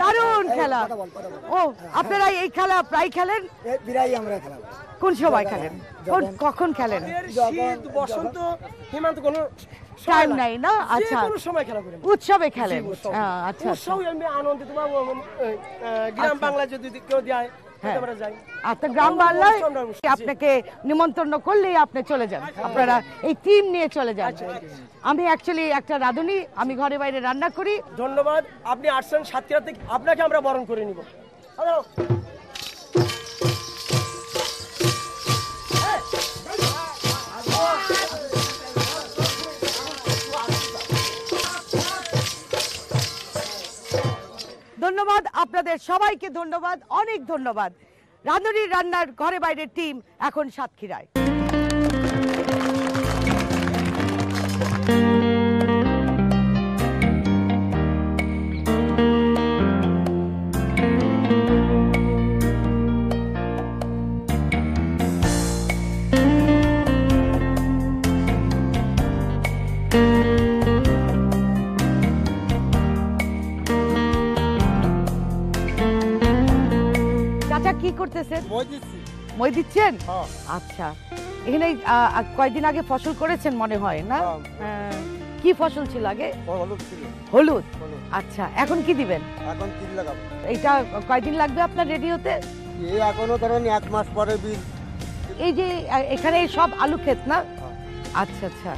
দারুণ খেলা। ও আপনারা এই খেলা প্রায় খেলেন? আমরা খেলা কোন সময় খেলেন, কখন খেলেন? শীত, বসন্ত, হেমন্ত কোনো টাইম নাই না? আচ্ছা, কোন সময় খেলা করেন? উৎসবে খেলেন? আচ্ছা, উৎসব আমি আনন্দিত পাবো। গ্রাম বাংলা যদি কেউ যায় আমরা যাই। আচ্ছা, গ্রাম বাংলায় আপনাকে নিমন্ত্রণ করলেই আপনি চলে যান, আপনারা এই টিম নিয়ে চলে যান। আমি অ্যাকচুয়ালি একটা রাঁধুনি, আমি ঘরে বাইরে রান্না করি। ধন্যবাদ, আপনি আসছেন সাতক্ষীরা থেকে, আপনাকে আমরা বরণ করে নিব। ধন্যবাদ আপনাদের সবাইকে, ধন্যবাদ, অনেক ধন্যবাদ। রাঁধুনির রান্নার ঘরে বাইরের টিম এখন সাতক্ষীরায়। কি করতেছেন? মই দিচ্ছেন? আচ্ছা, এখানে কয়েকদিন আগে ফসল করেছেন মনে হয় না? কি ফসল ছিল আগে? হলুদ। আচ্ছা, এখন কি দিবেন? এখন তিল লাগাবো। এটা কয়দিন লাগবে আপনার রেডি হতে? এই এখনো ধরেন 1 মাস পরে বীজ। এই যে এখানে সব আলু ক্ষেত না? আচ্ছা আচ্ছা,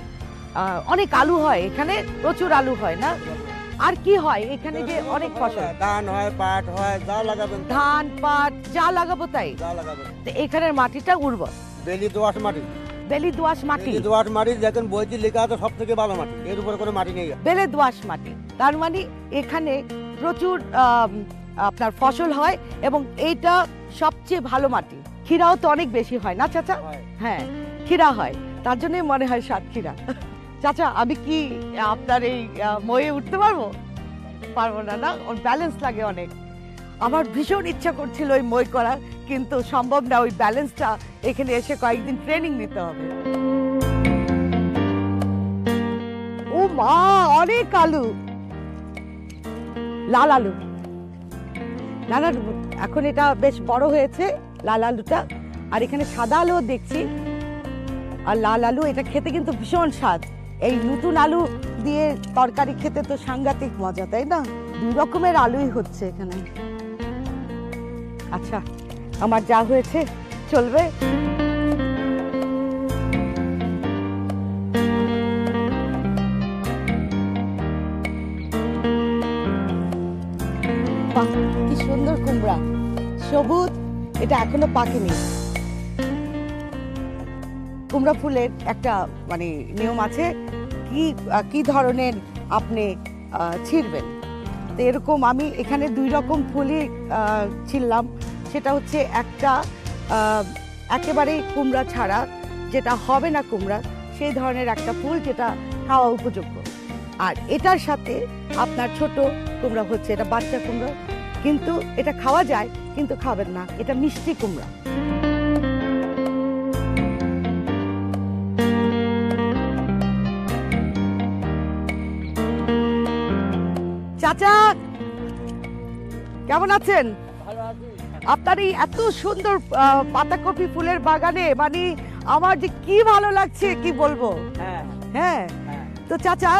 অনেক আলু হয় এখানে, প্রচুর আলু হয় না? আর কি হয় এখানে? যে অনেক ফসল, ধান হয়, পাট হয়, যা লাগাবেন। ধান, পাট যা লাগাবো তাই? যা লাগাবেন। তো এখানের মাটিটা উর্বর, বেলি দোআঁশ মাটি। বেলি দোআঁশ মাটি? বেলি দোআঁশ মাটি দেখেন বইতে লেখা আছে সবথেকে ভালো মাটি, এর উপরে কোনো মাটি নেই। বেলে দোআঁশ মাটি, তার মানে এখানে প্রচুর আপনার ফসল হয় এবং এইটা সবচেয়ে ভালো মাটি। ক্ষীরাও তো অনেক বেশি হয় না চাচা? হ্যাঁ, ক্ষীরা হয়, তার জন্যই মনে হয় সাতক্ষীরা। চাচা, আমি কি আপনার এই ময়ে উঠতে পারবো? পারবো না, না? ওর ব্যালেন্স লাগে অনেক। আমার ভীষণ ইচ্ছা করছিল ওই মই করার, কিন্তু সম্ভব না, ওই ব্যালেন্সটা এখানে এসে কয়েকদিন ট্রেনিং নিতে হবে। ও মা, অনেক আলু, লাল আলু। লাল আলু এখন এটা বেশ বড় হয়েছে, লাল আলুটা। আর এখানে সাদা আলু দেখছি, আর লাল আলু। এটা খেতে কিন্তু ভীষণ স্বাদ। এই নতুন আলু দিয়ে তরকারি খেতে তো সাংঘাতিক মজা, তাই না? 2 রকমের আলুই হচ্ছে এখানে। আচ্ছা, আমার যা হয়েছে চলবে। কি সুন্দর কুমড়া, সবুজ। এটা এখনো পাকেনি। কুমড়া ফুলের একটা মানে নিয়ম আছে, কি ধরনের আপনি ছিঁড়বেন। তো এরকম আমি এখানে 2 রকম ফুলই ছিললাম। সেটা হচ্ছে একটা একেবারে কুমড়া ছাড়া, যেটা হবে না কুমড়া, সেই ধরনের একটা ফুল যেটা খাওয়া উপযোগ্য। আর এটার সাথে আপনার ছোট কুমড়া হচ্ছে, এটা বাচ্চা কুমড়া, কিন্তু এটা খাওয়া যায়, কিন্তু খাবেন না, এটা মিষ্টি কুমড়া। চাচা কেমন আছেন? আপনার এই এত সুন্দর পাতাকপি ফুলের বাগানে মানে আমার যে কি ভালো লাগছে কি বলবো। হ্যাঁ, তো চাচা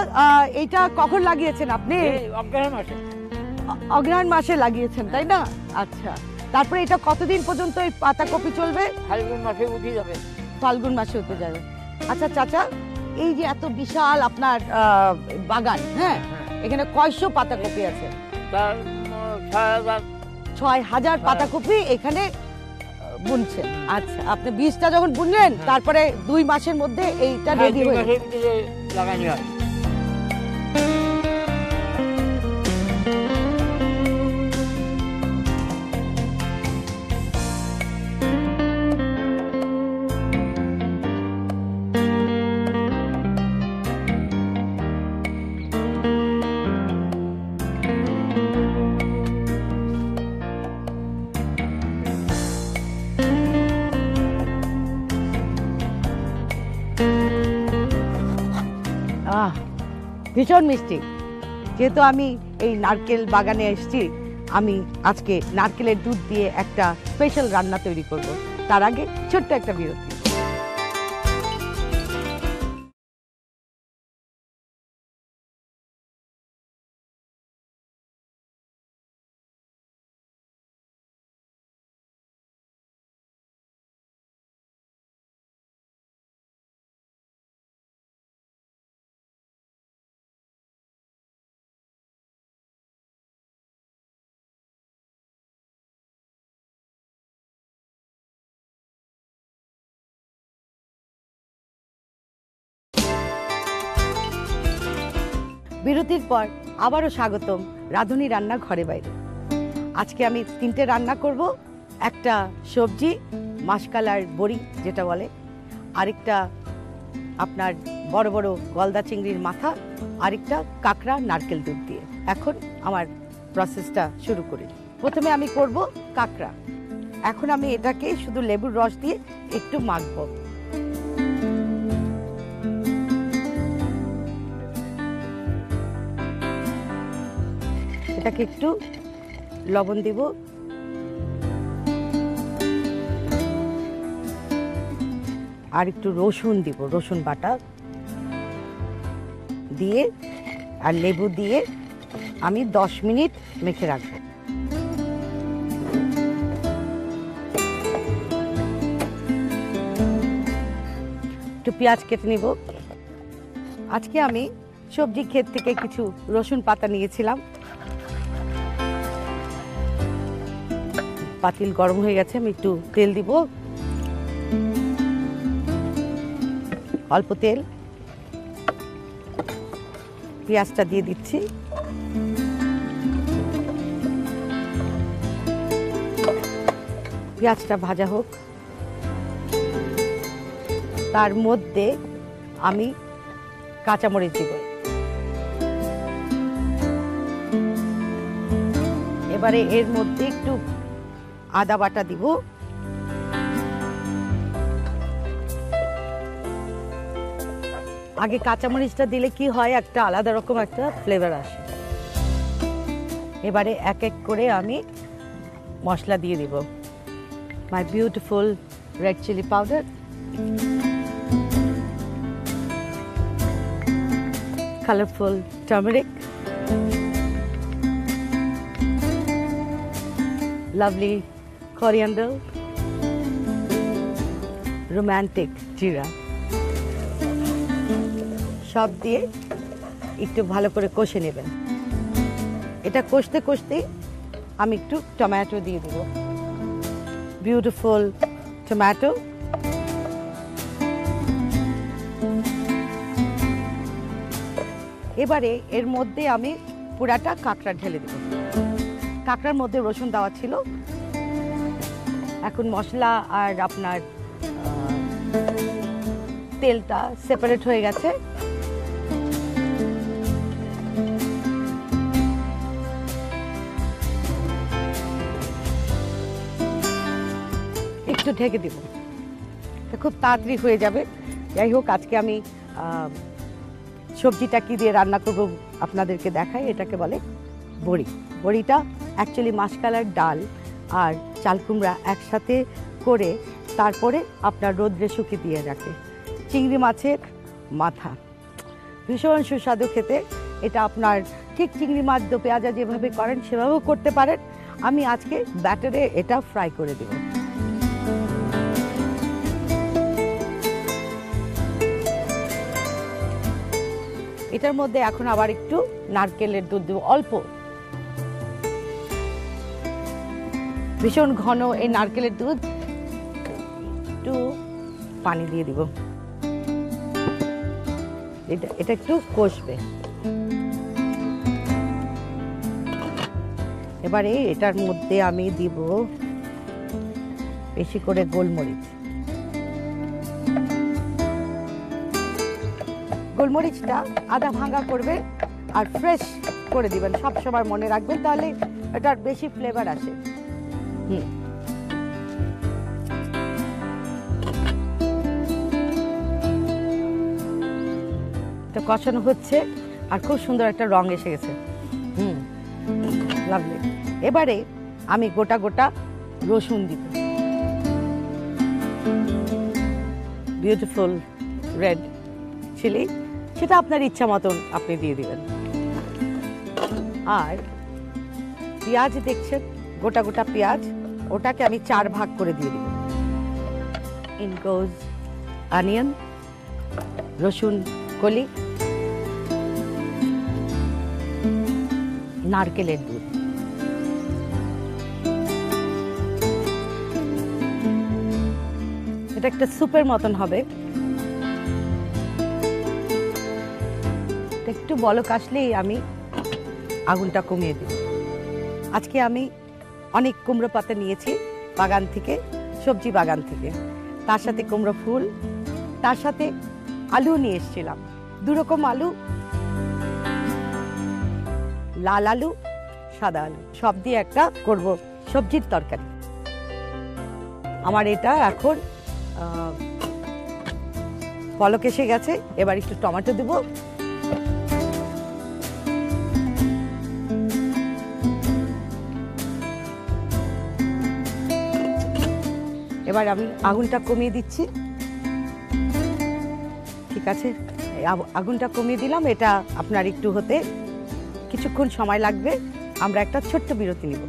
এইটা কখন লাগিয়েছেন আপনি? অগ্রহায়ণ মাসে লাগিয়েছেন, তাই না? আচ্ছা, তারপরে এটা কতদিন পর্যন্ত এই পাতাকপি চলবে? ফাল্গুন মাসে উঠে যাবে। ফাল্গুন মাসে উঠে যাবে। আচ্ছা চাচা, এই যে এত বিশাল আপনার বাগান, হ্যাঁ, এখানে কয়শো পাতাকপি আছে? ৬,০০০ পাতাকপি এখানে বুনছেন। আচ্ছা, আপনি বীজটা যখন বুনলেন তারপরে 2 মাসের মধ্যে এইটা রেডি হয়ে লাগানো হয়। ভীষণ মিষ্টি। যেহেতু আমি এই নারকেল বাগানে এসেছি, আমি আজকে নারকেলের দুধ দিয়ে একটা স্পেশাল রান্না তৈরি করব। তার আগে ছোট্ট একটা বিরতি। বিরতির পর আবারও স্বাগতম রাঁধুনি রান্না ঘরে বাইরে। আজকে আমি 3টে রান্না করব। একটা সবজি মাসকালার বড়ি যেটা বলে, আরেকটা আপনার বড় বড় গলদা চিংড়ির মাথা, আরেকটা কাঁকড়া নারকেল দুধ দিয়ে। এখন আমার প্রসেসটা শুরু করি। প্রথমে আমি করব কাঁকড়া। এখন আমি এটাকে শুধু লেবুর রস দিয়ে একটু মাখবো। এটাকে একটু লবণ দিব, আর একটু রসুন দিব, রসুন বাটা দিয়ে আর লেবু দিয়ে আমি 10 মিনিট মেখে রাখবো। একটু পেঁয়াজ কেটে নিব। আজকে আমি সবজি ক্ষেত থেকে কিছু রসুন পাতা নিয়েছিলাম। পাতিল গরম হয়ে গেছে, আমি একটু তেল দিব, অল্প তেল, পেঁয়াজটা দিয়ে দিচ্ছি। পেঁয়াজটা ভাজা হোক, তার মধ্যে আমি কাঁচামরিচ দিব। এবারে এর মধ্যে একটু আদা বাটা দিব, আগে কাঁচামরিচটা দিলে কি হয়, একটা আলাদা রকম একটা ফ্লেভার আসে। এবারে এক এক করে আমি মশলা দিয়ে দিব। My beautiful red chili powder, colourful turmeric, lovely coriander, romantic জিরা, সব দিয়ে একটু ভালো করে কষে নেবেন। এটা কষতে কষতে আমি একটু টমেটো দিয়ে দেব, বিউটিফুল টমেটো। এবারে এর মধ্যে আমি পুরাটা কাঁকড়া ঢেলে দেব। কাঁকড়ার মধ্যে রসুন দেওয়া ছিল। এখন মশলা আর আপনার তেলটা সেপারেট হয়ে গেছে। একটু ঢেকে দিব, খুব তাড়াতাড়ি হয়ে যাবে। যাই হোক, আজকে আমি সবজিটা কি দিয়ে রান্না করব আপনাদেরকে দেখাই। এটাকে বলে বড়ি। বড়িটা অ্যাকচুয়ালি মাসকালার ডাল আর চাল কুমড়া একসাথে করে তারপরে আপনার রোদ্রে শুকিয়ে দিয়ে রাখে। চিংড়ি মাছের মাথা, ভীষণ সুস্বাদু খেতে। এটা আপনার ঠিক চিংড়ি মাছ দো পেঁয়াজা যেভাবে করেন সেভাবেও করতে পারেন। আমি আজকে ব্যাটারে এটা ফ্রাই করে দেব। এটার মধ্যে এখন আবার একটু নারকেলের দুধ দেব, অল্প, ভীষণ ঘন এই নারকেলের দুধ। একটু পানি দিয়ে দিব, এটা একটু কষবে। এবারে এটার মধ্যে আমি দিব বেশি করে গোলমরিচ। গোলমরিচটা আধা ভাঙা করবে আর ফ্রেশ করে দিবেন, সব সময় মনে রাখবেন, তাহলে এটার বেশি ফ্লেভার আসে। এটা কষানো হচ্ছে আর খুব সুন্দর একটা রং এসে গেছে। লাভলি। এবারে আমি গোটা গোটা রসুন দিব। বিউটিফুল রেড চিলি, সেটা আপনার ইচ্ছা মতন আপনি দিয়ে দিবেন। আর পেঁয়াজ দেখছেন, গোটা গোটা পেঁয়াজ, ওটাকে আমি 4 ভাগ করে দিয়ে দিব। ইন গোজ অনিয়ন, রসুন কলি, নারকেলের দুধ। এটা একটা স্যুপের মতন হবে। একটু বলক আসলেই আমি আগুনটা কমিয়ে দিই। আজকে আমি অনেক কুমড়ো পাতা নিয়েছি বাগান থেকে, সবজি বাগান থেকে, তার সাথে কুমড়ো ফুল, তার সাথে আলু নিয়ে এসেছিলাম, 2 রকম আলু, লাল আলু, সাদা আলু, সব দিয়ে একটা করব সবজির তরকারি। আমার এটা এখন পলক এসে গেছে, এবার একটু টমেটো দেব। এবার আমি আগুনটা কমিয়ে দিচ্ছি। ঠিক আছে, আগুনটা কমিয়ে দিলাম। এটা আপনার একটু হতে কিছুক্ষণ সময় লাগবে। আমরা একটা ছোট্ট বিরতি নিব।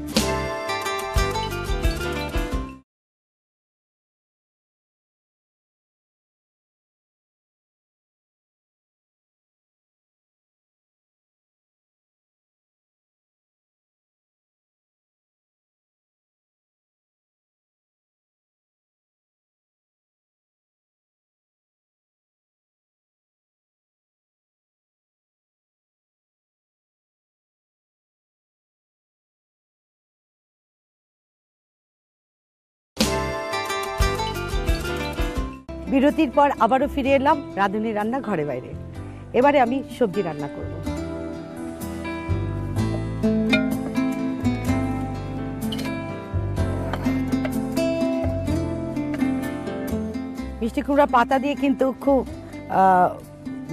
বিরতির পর আবারও ফিরে এলাম রাঁধুনি রান্না ঘরে বাইরে। এবারে আমি সবজি রান্না করব। মিষ্টি কুমড়া পাতা দিয়ে কিন্তু খুব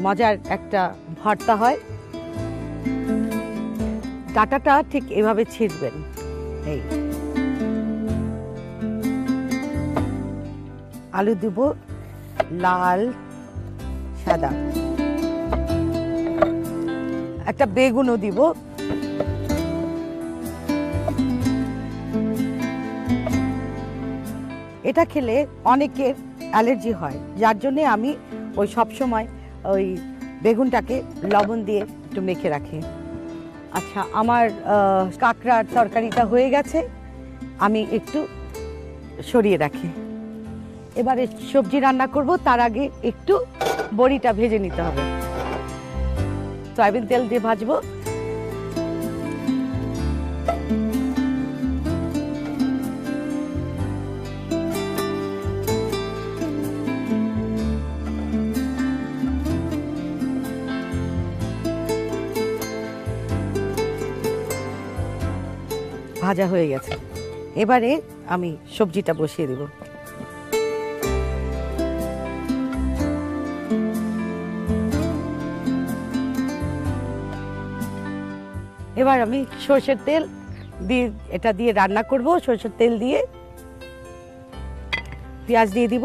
মজার একটা ভর্তা হয়। ডাঁটাটা ঠিক এভাবে ছিঁড়বেন। এই আলু দেব, লাল, সাদা, একটা বেগুনও দিব। এটা খেলে অনেকের অ্যালার্জি হয়, যার জন্য আমি ওই সবসময় ওই বেগুনটাকে লবণ দিয়ে একটু মেখে রাখি। আচ্ছা, আমার কাঁকড়ার তরকারিটা হয়ে গেছে, আমি একটু সরিয়ে রাখি। এবারে সবজি রান্না করব, তার আগে একটু বড়িটা ভেজে নিতে হবে। সয়াবিন তেল দিয়ে ভাজবো। ভাজা হয়ে গেছে, এবারে আমি সবজিটা বসিয়ে দেব। এবার আমি সরষের তেল দিয়ে এটা দিয়ে রান্না করব। সরষের তেল দিয়ে পেঁয়াজ দিয়ে দিব।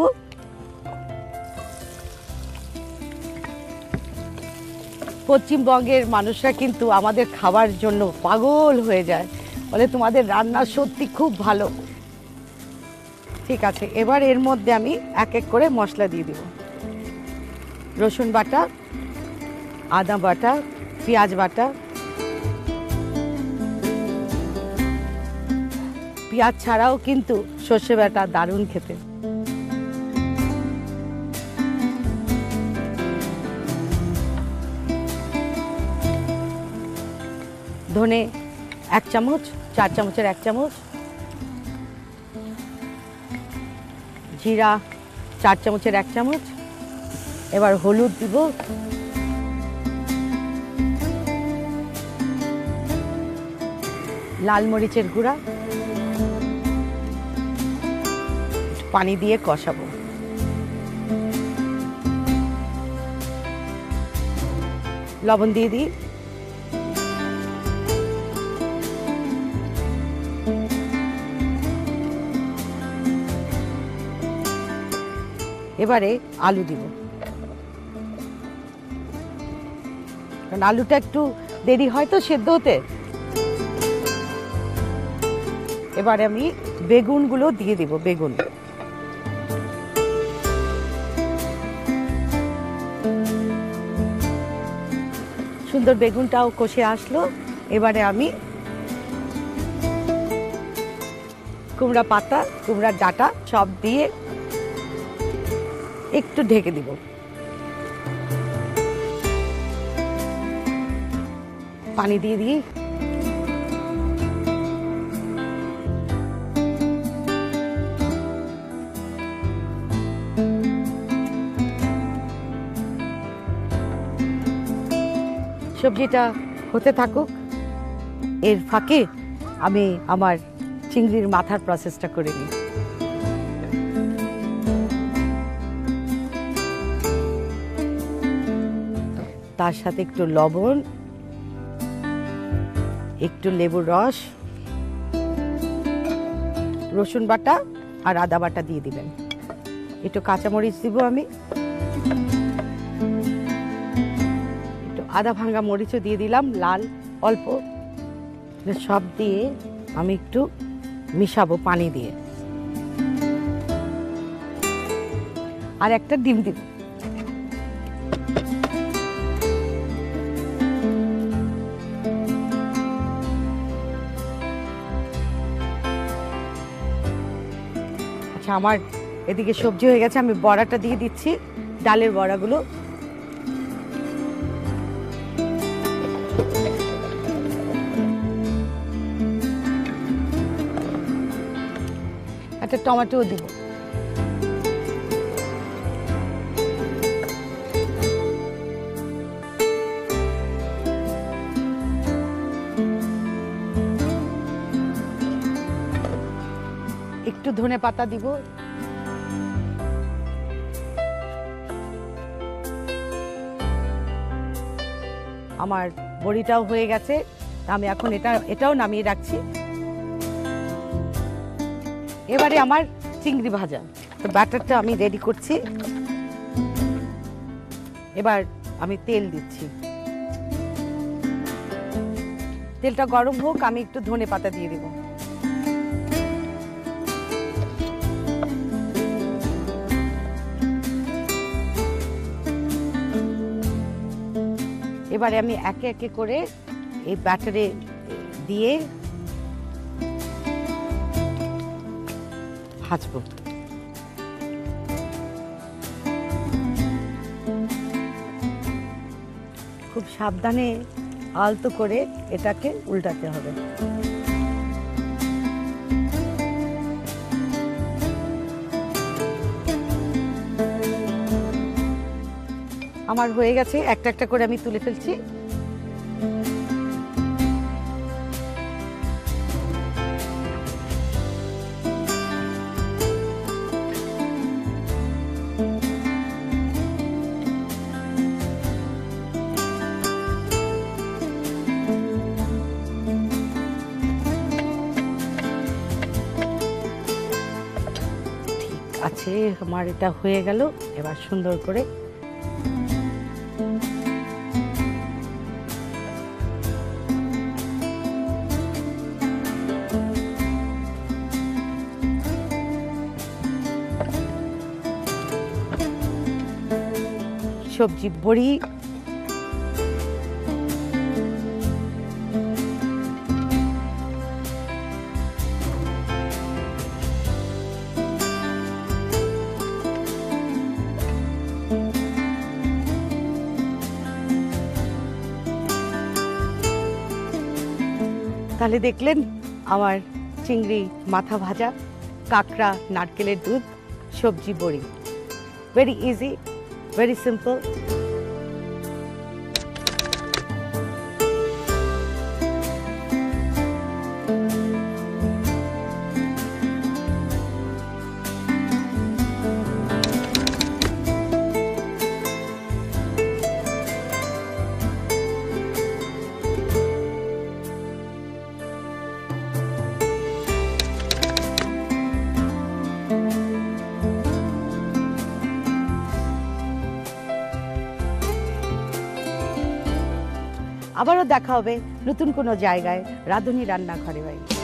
পশ্চিমবঙ্গের মানুষরা কিন্তু আমাদের খাবার জন্য পাগল হয়ে যায়, বলে তোমাদের রান্না সত্যি খুব ভালো। ঠিক আছে, এবার এর মধ্যে আমি এক এক করে মশলা দিয়ে দিব। রসুন বাটা, আদা বাটা, পেঁয়াজ বাটা। পেঁয়াজ ছাড়াও কিন্তু সর্ষে বাটা দারুণ খেতে। ধনে 1 চামচ, 4 চামচের 1 চামচ, জিরা 4 চামচের 1 চামচ। এবার হলুদ দিব, লাল মরিচের গুঁড়া, পানি দিয়ে কষাবো। লবণ দিয়ে দিই। এবারে আলু দিব, কারণ আলুটা একটু দেরি হয় তো সেদ্ধ হতে। এবারে আমি বেগুনগুলো দিয়ে দিব, বেগুন সুন্দর বেগুনটাও কষে আসলো। এবারে আমি কুমড়া পাতা, কুমড়ার ডাঁটা সব দিয়ে একটু ঢেকে দিব। পানি দিয়ে দিই। সবজিটা হতে থাকুক, এর ফাঁকে আমি আমার চিংড়ির মাথার প্রসেসটা করে নিই। তার সাথে একটু লবণ, একটু লেবুর রস, রসুন বাটা আর আদা বাটা দিয়ে দিবেন। একটু কাঁচামরিচ দিব আমি, একটু আদা ভাঙা মরিচও দিয়ে দিলাম, লাল অল্প। সব দিয়ে আমি একটু মিশাবো পানি দিয়ে, আর একটা ডিম দিব। আচ্ছা, আমার এদিকে সবজি হয়ে গেছে, আমি বড়াটা দিয়ে দিচ্ছি, ডালের বড়াগুলো। একটা টমেটো দিব। একটু ধনে পাতা দিব। আমার বড়িটাও হয়ে গেছে, আমি এখন এটাও নামিয়ে রাখছি। এবারে আমার চিংড়ি ভাজা, তো ব্যাটারটা আমি রেডি করছি। এবার আমি তেল দিচ্ছি, তেলটা গরম হোক, আমি একটু ধনে পাতা দিয়ে দেব। এবারে আমি একে একে করে এই ব্যাটারে দিয়ে ভাজবো। খুব সাবধানে আলতো করে এটাকে উল্টাতে হবে। আমার হয়ে গেছে, একটা একটা করে আমি তুলে ফেলছি। ঠিক আছে, আমার এটা হয়ে গেল। এবার সুন্দর করে সবজি বড়ি, তাহলে দেখলেন আমার চিংড়ি মাথা ভাজা, কাঁকড়া, নারকেলের দুধ, সবজি বড়ি। Very easy, very simple. আবারও দেখা হবে নতুন কোনো জায়গায়, রাঁধুনি রান্নাঘরে ভাই।